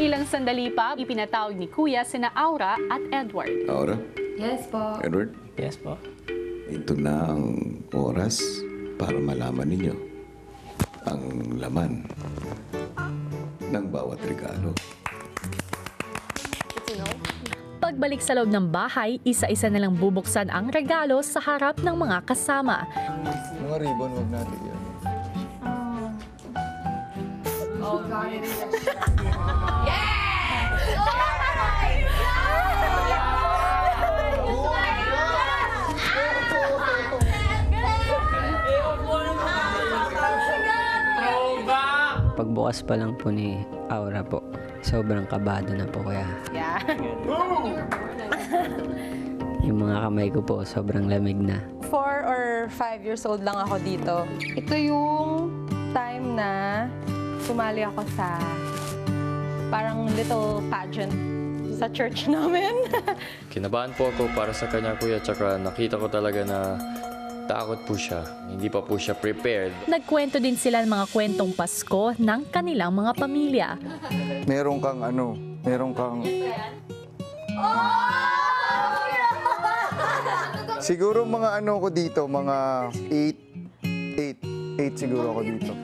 Ilang sandali pa, ipinatawag ni Kuya sina Aura at Edward. Aura? Yes po. Edward? Yes po. Ito na ang oras para malaman ninyo ang laman ng bawat regalo. Pagbalik sa loob ng bahay, isa-isa na lang bubuksan ang regalo sa harap ng mga kasama. Mga ribbon, huwag natin yan. Pagbukas pa lang po ni Aura po, sobrang kabado na po kaya. Yeah. Yung mga kamay ko po, sobrang lamig na. 4 or 5 years old lang ako dito. Ito yung time na sumali ako sa parang little pageant sa church namin. Kinabahan po ako para sa kanya, kuya, tsaka nakita ko talaga na takot po siya. Hindi pa po siya prepared. Nagkwento din sila ng mga kwentong Pasko ng kanilang mga pamilya. Meron kang siguro mga ko dito, mga 8 siguro ako dito.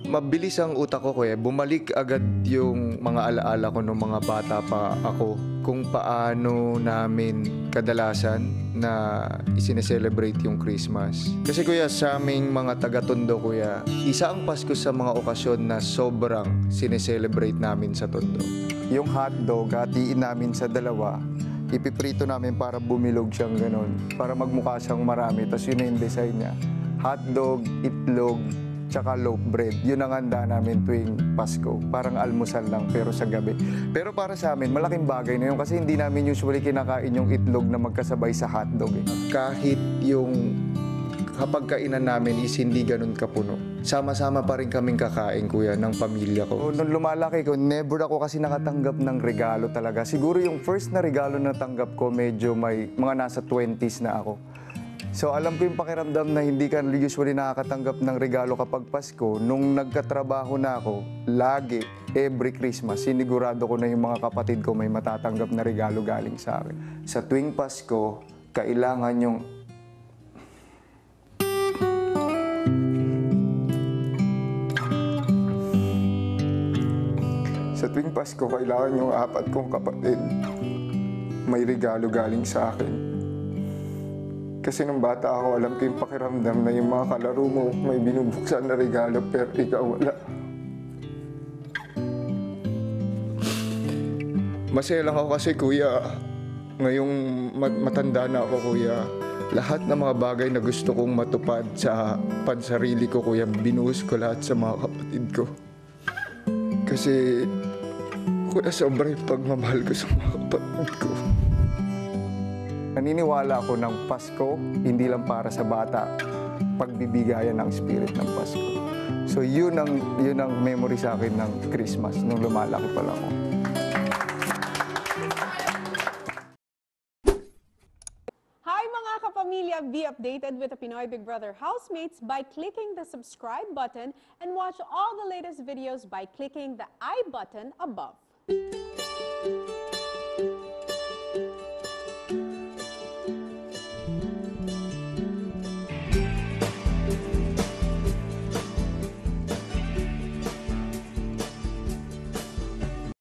Mabilis ang utak ko, kuya. Bumalik agad yung mga alaala ko nung mga bata pa ako. Kung paano namin kadalasan na isineselebrate yung Christmas. Kasi kuya, sa aming mga taga-Tondo, kuya, isa ang Pasko sa mga okasyon na sobrang sineselebrate namin sa Tondo. Yung hotdog, hatiin namin sa dalawa, ipiprito namin para bumilog siyang ganun, para magmukha siyang marami. Tapos yun na yung design niya. Hotdog, itlog, tsaka loaf bread. Yun ang handa namin tuwing Pasko. Parang almusal lang, pero sa gabi. Pero para sa amin, malaking bagay na yun kasi hindi namin usually kinakain yung itlog na magkasabay sa hotdog. Kahit yung kapag kainan namin is hindi ganun kapuno. Sama-sama pa rin kaming kakain, kuya, ng pamilya ko. Nung lumalaki ko, never ako kasi nakatanggap ng regalo talaga. Siguro yung first na regalo na tanggap ko, medyo may mga nasa 20s na ako. So alam ko yung pakiramdam na hindi ka usually nakakatanggap ng regalo kapag Pasko. Nung nagkatrabaho na ako, lagi, every Christmas, sinigurado ko na yung mga kapatid ko may matatanggap na regalo galing sa akin. Sa tuwing Pasko, kailangan yung Sa tuwing Pasko, kailangan yung 4 kong kapatid may regalo galing sa akin. Kasi nung bata ako, alam ko yung pakiramdam na yung mga kalaro mo may binubuksan na regalo pero ikaw wala. Masaya lang ako kasi, kuya, ngayong matanda na ako, kuya, lahat ng mga bagay na gusto kong matupad sa pansarili ko, kuya, binuhos ko lahat sa mga kapatid ko. Kasi, kuya, sobrang pagmamahal ko sa mga kapatid ko. Naniniwala ako ng Pasko, hindi lang para sa bata, pagbibigayan ng spirit ng Pasko. So yun ang memory sa akin ng Christmas nung lumalaki pa lang ako. Hi mga kapamilya! Be updated with the Pinoy Big Brother housemates by clicking the subscribe button and watch all the latest videos by clicking the I button above.